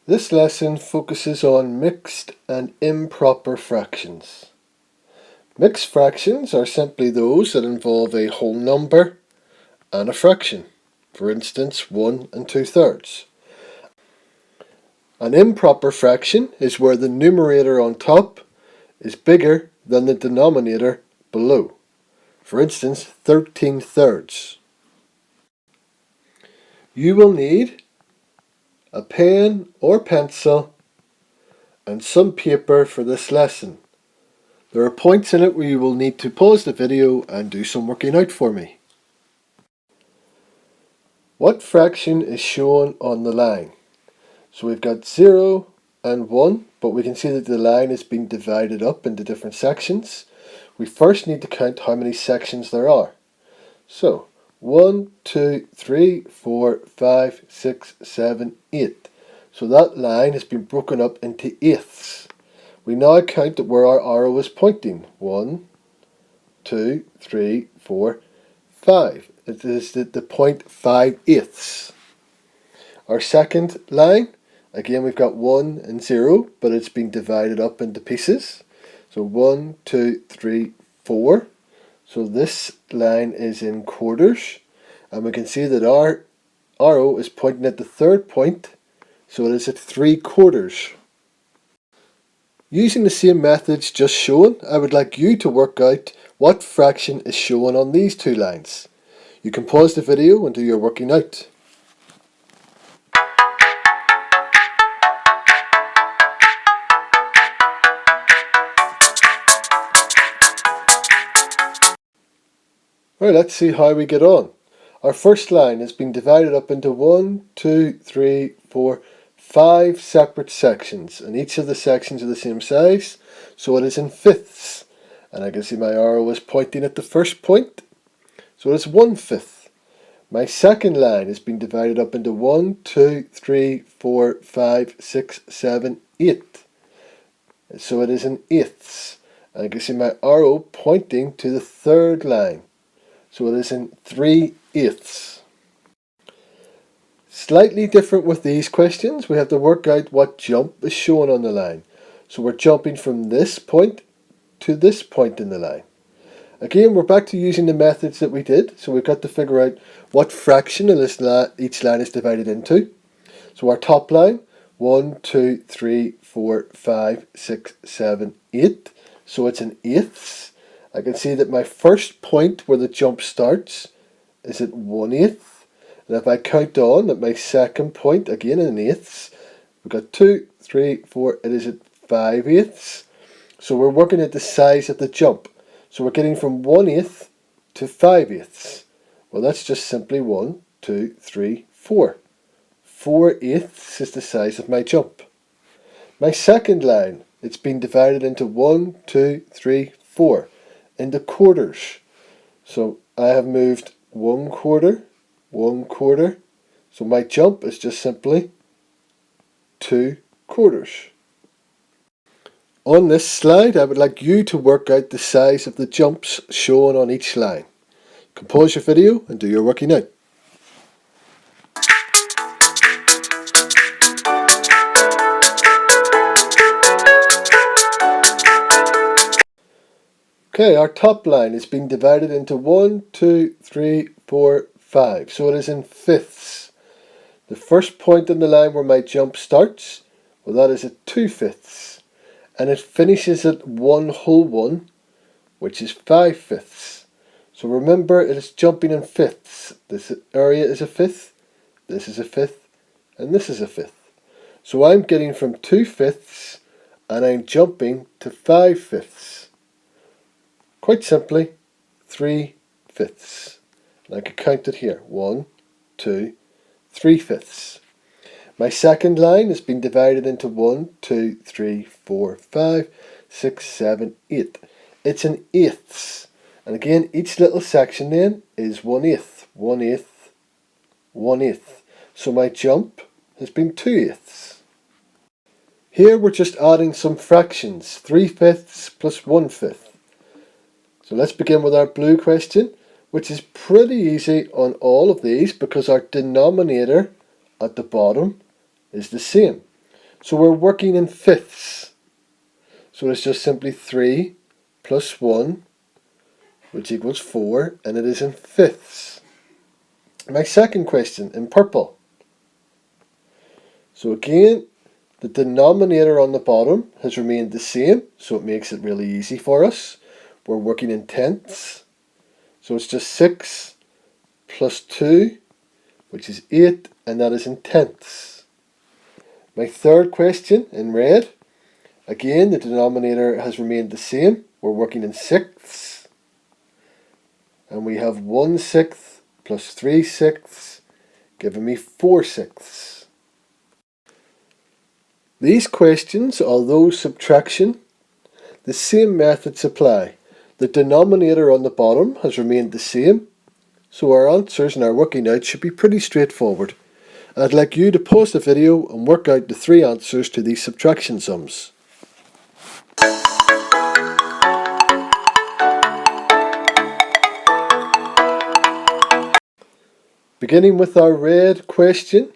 This lesson focuses on mixed and improper fractions. Mixed fractions are simply those that involve a whole number and a fraction, for instance 1 and 2/3. An improper fraction is where the numerator on top is bigger than the denominator below, for instance 13/3. You will need a pen or pencil and some paper for this lesson. There are points in it where you will need to pause the video and do some working out for me. What fraction is shown on the line? So we've got 0 and 1, but we can see that the line is being divided up into different sections. We first need to count how many sections there are. So 1, 2, 3, 4, 5, 6, 7, 8. So that line has been broken up into eighths. We now count where our arrow is pointing. 1, 2, 3, 4, 5. It is the point 5/8. Our second line, again we've got 1 and 0, but it's been divided up into pieces. So 1, 2, 3, 4. So this line is in quarters, and we can see that our arrow is pointing at the third point, so it is at 3/4. Using the same methods just shown, I would like you to work out what fraction is shown on these two lines. You can pause the video and do your working out. Right, let's see how we get on. Our first line has been divided up into 1, 2, 3, 4, 5 separate sections, and each of the sections are the same size, so it is in fifths. And I can see my arrow is pointing at the first point, so it is 1/5. My second line has been divided up into 1, 2, 3, 4, 5, 6, 7, 8. So it is in eighths. And I can see my arrow pointing to the third line. So it is in 3/8. Slightly different with these questions. We have to work out what jump is shown on the line. So we're jumping from this point to this point in the line. Again, we're back to using the methods that we did. So we've got to figure out what fraction of this each line is divided into. So our top line, 1, 2, 3, 4, 5, 6, 7, 8. So it's in eighths. I can see that my first point where the jump starts is at 1/8. And if I count on at my second point, again in eighths, we've got 2, 3, 4, it is at 5/8. So we're working at the size of the jump. So we're getting from 1/8 to 5/8. Well, that's just simply 1, 2, 3, 4. 4/8 is the size of my jump. My second line, it's been divided into 1, 2, 3, 4. Into quarters. So I have moved 1/4, 1/4. So my jump is just simply 2/4. On this slide, I would like you to work out the size of the jumps shown on each line. You can pause your video and do your working out. Okay, our top line is being divided into 1, 2, 3, 4, 5. So it is in fifths. The first point on the line where my jump starts, well, that is at 2/5. And it finishes at 1/1, which is 5/5. So remember, it is jumping in fifths. This area is a fifth, this is a fifth, and this is a fifth. So I'm getting from 2/5 and I'm jumping to 5/5. Quite simply, 3/5. And I could count it here. 1, 2, 3/5. My second line has been divided into 1, 2, 3, 4, 5, 6, 7, 8. It's in eighths. And again, each little section then is 1/8, 1/8, 1/8. So my jump has been 2/8. Here we're just adding some fractions. 3/5 plus 1/5. So let's begin with our blue question, which is pretty easy on all of these because our denominator at the bottom is the same. So we're working in fifths. So it's just simply 3 plus 1, which equals 4, and it is in fifths. My second question in purple. So again, the denominator on the bottom has remained the same, so it makes it really easy for us. We're working in tenths. So it's just 6 plus 2, which is 8, and that is in tenths. My third question in red. Again, the denominator has remained the same. We're working in sixths. And we have 1/6 plus 3/6, giving me 4/6. These questions, although subtraction, the same methods apply. The denominator on the bottom has remained the same, so our answers and our working out should be pretty straightforward. I'd like you to pause the video and work out the 3 answers to these subtraction sums. Beginning with our red question,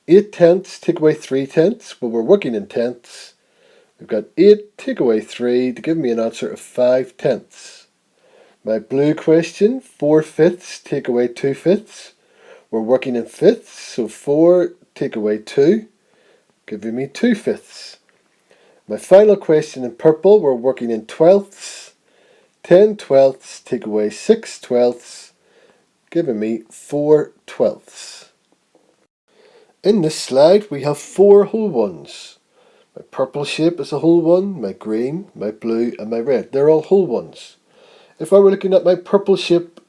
8 tenths take away 3 tenths. Well, we're working in tenths. We've got 8 take away 3 to give me an answer of 5 tenths. My blue question, 4 fifths take away 2 fifths. We're working in fifths, so 4 take away 2, giving me 2 fifths. My final question in purple, we're working in twelfths. 10 twelfths take away 6 twelfths, giving me 4 twelfths. In this slide we have 4 whole ones. My purple shape is a whole one, my green, my blue and my red. They're all whole ones. If I were looking at my purple shape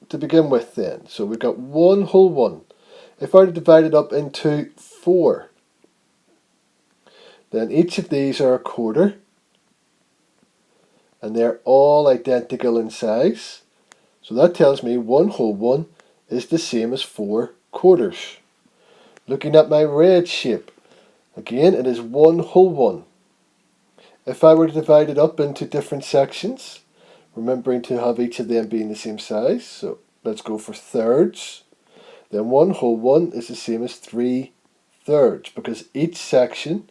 to begin with then, so we've got 1 whole one. If I were to divide it up into 4, then each of these are a quarter, and they're all identical in size. So that tells me 1 whole one is the same as 4 quarters. Looking at my red shape, again it is 1 whole one. If I were to divide it up into different sections, remembering to have each of them being the same size, so let's go for thirds, then 1 whole one is the same as 3 thirds, because each section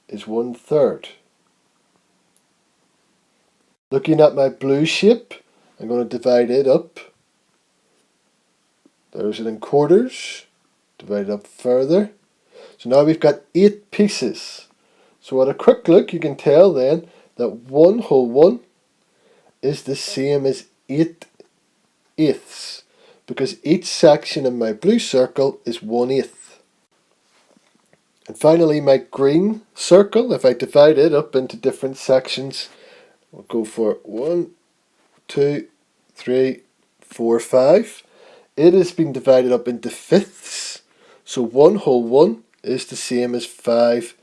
is 1/3. Looking at my blue shape, I'm going to divide it up. There's it in quarters. Divide it up further. So now we've got 8 pieces. So at a quick look you can tell then that 1 whole one is the same as 8 eighths, because each section in my blue circle is 1/8. And finally my green circle, if I divide it up into different sections, we'll go for 1, 2, 3, 4, 5. It has been divided up into fifths. So 1 whole one is the same as 5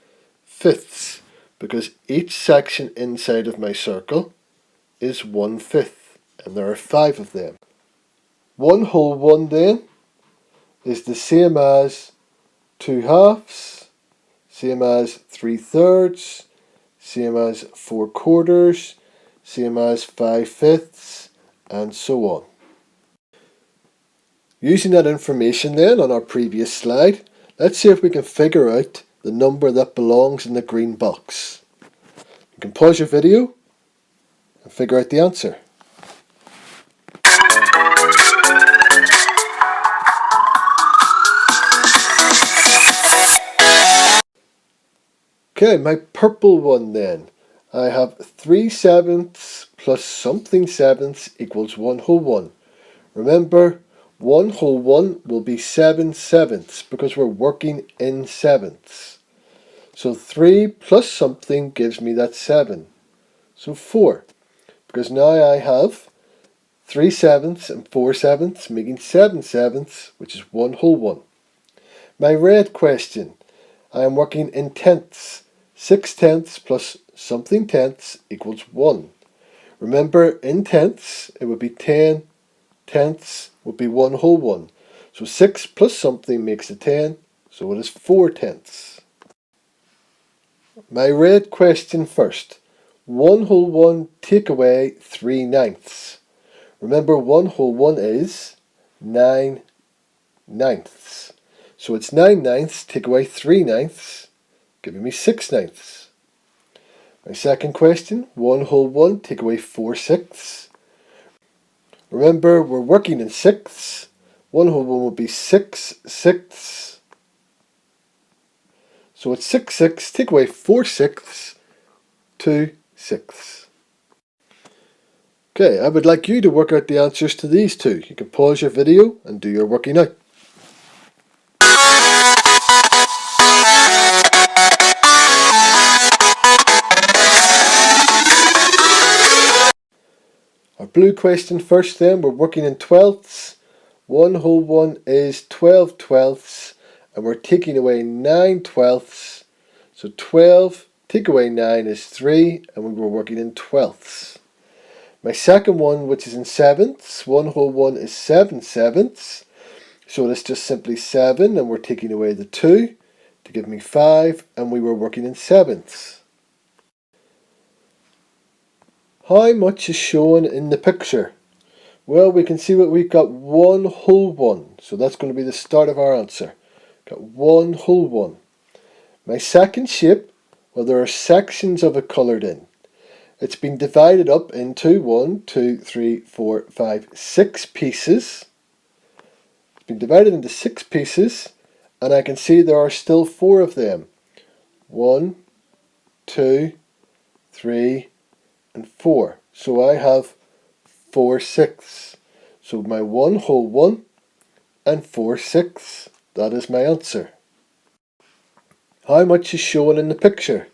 fifths, because each section inside of my circle is 1/5, and there are 5 of them. 1 whole one then is the same as 2 halves, same as 3 thirds, same as 4 quarters, same as 5 fifths, and so on. Using that information then on our previous slide, let's see if we can figure out the number that belongs in the green box. You can pause your video and figure out the answer. Okay, my purple one then. I have 3 sevenths plus something sevenths equals 1 whole one. Remember, 1 whole one will be 7 sevenths because we're working in sevenths. So 3 plus something gives me that 7. So 4. Because now I have 3 sevenths and 4 sevenths, making 7 sevenths, which is 1 whole one. My red question. I am working in tenths. 6 tenths plus something tenths equals 1. Remember, in tenths, it would be 10 tenths would be 1 whole one. So 6 plus something makes a 10, so it is 4 tenths. My red question first. 1 whole one take away 3 ninths. Remember, 1 whole one is 9 ninths. So it's 9 ninths take away 3 ninths giving me 6/9. My second question, 1 whole 1, take away 4/6. Remember, we're working in sixths. 1 whole 1 would be 6/6. So it's 6/6, take away 4/6, 2/6. Okay, I would like you to work out the answers to these two. You can pause your video and do your working out. Our blue question first then, we're working in twelfths. 1 whole 1 is 12/12, and we're taking away 9/12. So 12, take away 9 is 3, and we were working in twelfths. My second one, which is in sevenths, 1 whole 1 is 7/7. So it's just simply 7, and we're taking away the 2 to give me 5, and we were working in sevenths. How much is shown in the picture? Well, we can see that we've got 1 whole 1, so that's going to be the start of our answer. Got 1 whole 1. My second shape, well, there are sections of it coloured in. It's been divided up into 1, 2, 3, 4, 5, 6 pieces. It's been divided into 6 pieces, and I can see there are still 4 of them. 1, 2, 3, and 4. So I have 4/6. So my 1 whole 1 and 4/6. That is my answer. How much is shown in the picture?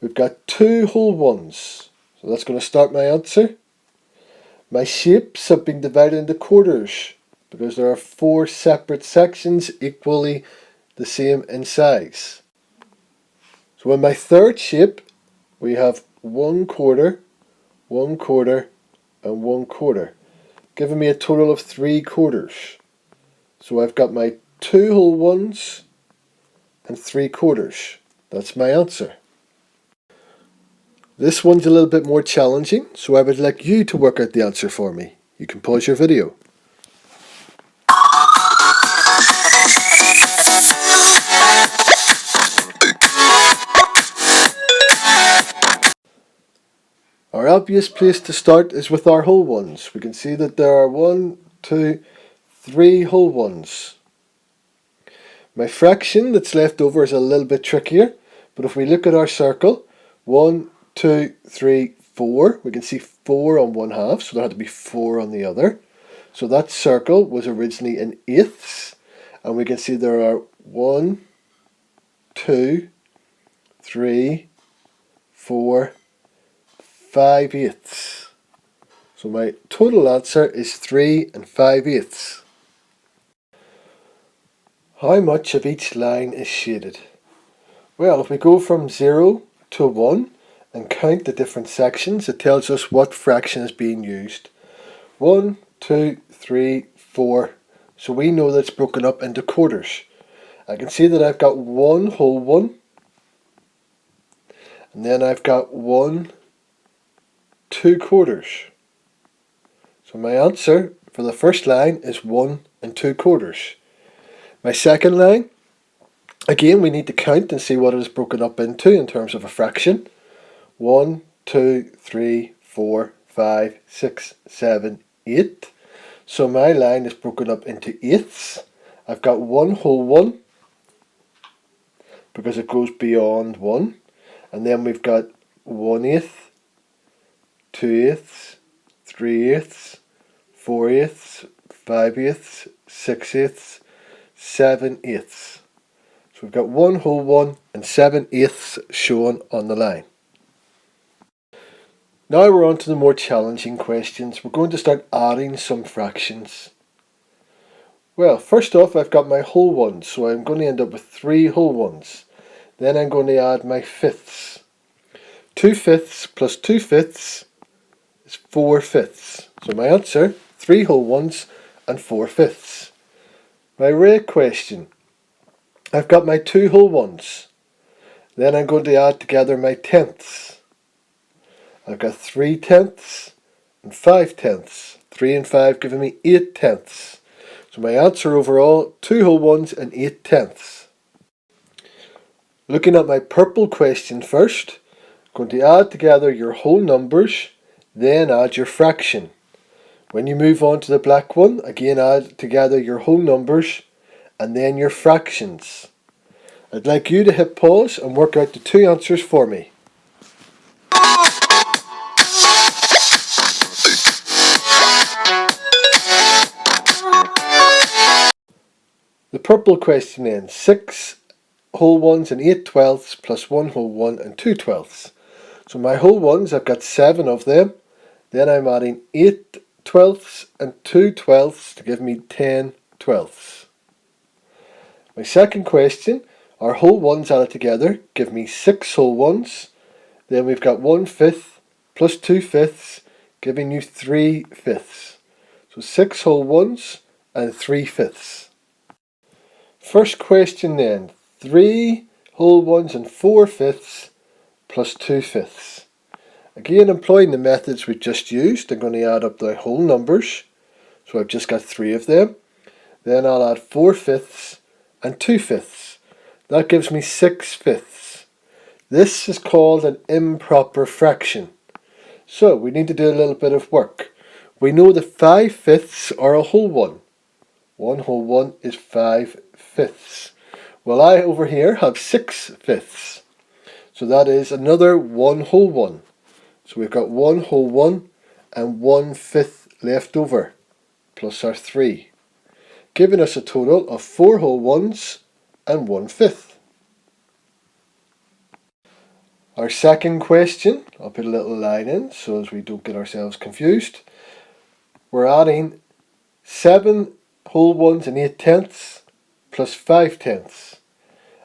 We've got 2 whole 1s. So that's going to start my answer. My shapes have been divided into quarters because there are 4 separate sections equally the same in size. So in my third shape, we have 1/4, 1/4, and 1/4, giving me a total of 3/4. So I've got my 2 whole 1s and 3/4. That's my answer. This one's a little bit more challenging, so I would like you to work out the answer for me. You can pause your video. Our obvious place to start is with our whole ones. We can see that there are 1, 2, 3 whole ones. My fraction that's left over is a little bit trickier, but if we look at our circle, 1, 2, 3, 4, we can see 4 on one half, so there had to be 4 on the other. So that circle was originally in eighths, and we can see there are 1, 2, 3, 4, 5/8. So my total answer is 3 5/8. How much of each line is shaded? Well, if we go from 0 to 1 and count the different sections, it tells us what fraction is being used. 1, 2, 3, 4. So we know that it's broken up into quarters. I can see that I've got 1 whole 1, and then I've got 1 2/4. So my answer for the first line is 1 2/4. My second line, again we need to count and see what it is broken up into in terms of a fraction. 1, 2, 3, 4, 5, 6, 7, 8. So my line is broken up into eighths. I've got 1 whole 1 because it goes beyond 1. And then we've got 1/8, 2/8, 3/8, 4/8, 5/8, 6/8, 7/8. So we've got 1 whole 1 and 7/8 shown on the line. Now we're on to the more challenging questions. We're going to start adding some fractions. Well, first off, I've got my whole ones, so I'm going to end up with 3 whole ones. Then I'm going to add my fifths. 2/5 plus 2/5 is 4/5. So my answer, 3 whole ones and 4/5. My rare question, I've got my 2 whole ones. Then I'm going to add together my tenths. I've got 3/10 and 5/10. 3 and 5 giving me 8/10. So my answer overall, 2 whole ones and 8/10. Looking at my purple question first, I'm going to add together your whole numbers, then add your fraction. When you move on to the black one, again add together your whole numbers and then your fractions. I'd like you to hit pause and work out the two answers for me. The purple question then, 6 whole ones and 8 twelfths plus 1 whole one and 2 twelfths. So my whole ones, I've got 7 of them. Then I'm adding 8 twelfths and 2 twelfths to give me 10 twelfths. My second question, our whole ones added together give me 6 whole ones. Then we've got 1 fifth plus 2 fifths, giving you 3 fifths. So 6 whole ones and 3 fifths. First question then, 3 whole ones and 4 fifths plus 2 fifths. Again, employing the methods we just used, I'm going to add up the whole numbers. So I've just got 3 of them. Then I'll add 4 fifths and 2 fifths. That gives me 6 fifths. This is called an improper fraction. So we need to do a little bit of work. We know that 5 fifths are a whole one. 1 whole one is 5 fifths. Well, I over here have 6 fifths. So that is another 1 whole one. So we've got 1 whole one and 1 fifth left over, plus our 3, giving us a total of 4 whole ones and 1 fifth. Our second question, I'll put a little line in so as we don't get ourselves confused. We're adding 7 whole ones and 8 tenths plus 5 tenths.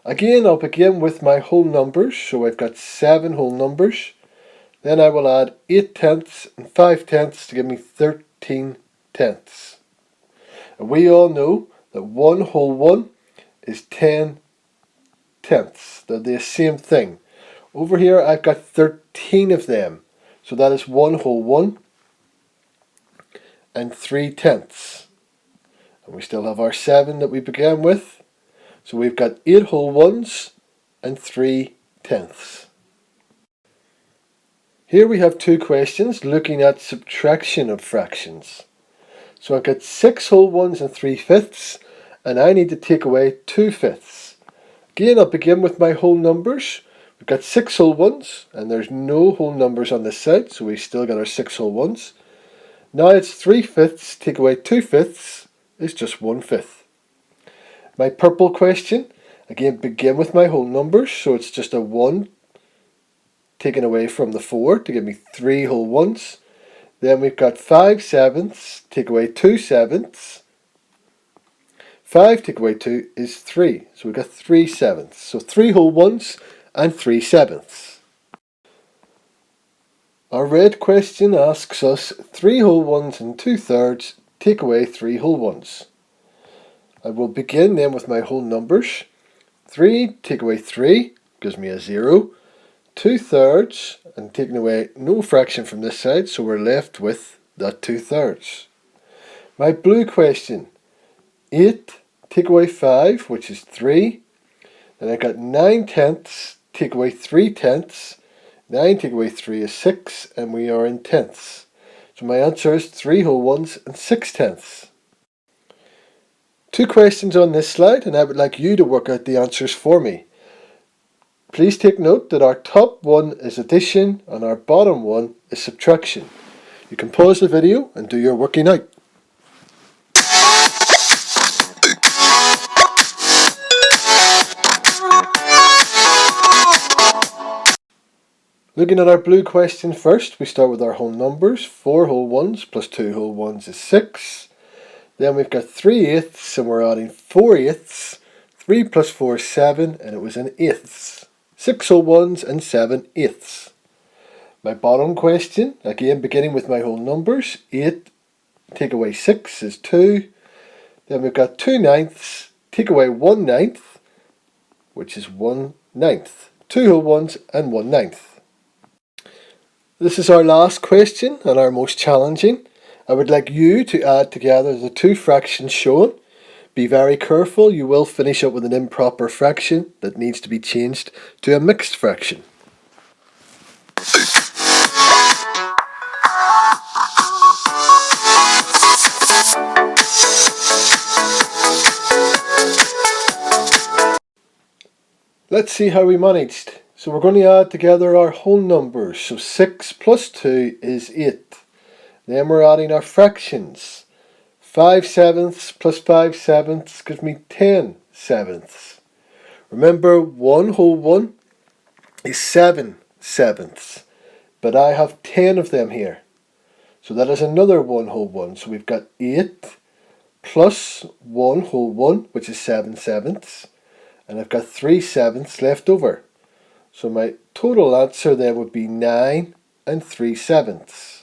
Again, I'll begin with my whole numbers, so I've got 7 whole numbers. Then I will add 8 tenths and 5 tenths to give me 13 tenths. And we all know that 1 whole one is 10 tenths. They're the same thing. Over here I've got 13 of them. So that is 1 whole one and 3 tenths. And we still have our 7 that we began with. So we've got 8 whole ones and 3 tenths. Here we have two questions looking at subtraction of fractions. So I've got 6 whole ones and 3 fifths, and I need to take away 2 fifths. Again, I'll begin with my whole numbers. We've got 6 whole ones, and there's no whole numbers on this side, so we still got our 6 whole ones. Now it's 3 fifths, take away 2 fifths, is just 1 fifth. My purple question, again begin with my whole numbers, so it's just a 1 taken away from the 4 to give me 3 whole ones. Then we've got 5 sevenths, take away 2 sevenths. 5 take away 2 is 3, so we've got 3 sevenths. So 3 whole ones and 3 sevenths. Our red question asks us 3 whole ones and 2 thirds, take away 3 whole ones. I will begin then with my whole numbers. 3 take away 3 gives me a 0. 2 thirds, and taking away no fraction from this side, so we're left with that 2 thirds. My blue question, 8 take away 5, which is 3. Then I got 9 tenths, take away 3 tenths. 9 take away 3 is 6, and we are in tenths. So my answer is 3 whole ones and 6 tenths. Two questions on this slide, and I would like you to work out the answers for me. Please take note that our top one is addition and our bottom one is subtraction. You can pause the video and do your working out. Looking at our blue question first, we start with our whole numbers. 4 whole ones plus 2 whole ones is 6. Then we've got 3 eighths and we're adding 4 eighths. 3 plus 4 is 7 and it was in eighths. 6 whole ones and 7 eighths. My bottom question, again beginning with my whole numbers, 8 take away 6 is 2. Then we've got 2 ninths, take away 1 ninth, which is 1 ninth. 2 whole ones and 1 ninth. This is our last question and our most challenging. I would like you to add together the two fractions shown. Be very careful, you will finish up with an improper fraction that needs to be changed to a mixed fraction. Let's see how we managed. So we're going to add together our whole numbers. So 6 plus 2 is 8. Then we're adding our fractions. 5 sevenths plus 5 sevenths gives me 10 sevenths. Remember, 1 whole 1 is 7 sevenths. But I have 10 of them here. So that is another 1 whole 1. So we've got 8 plus 1 whole 1, which is 7 sevenths. And I've got 3 sevenths left over. So my total answer then would be 9 and 3 sevenths.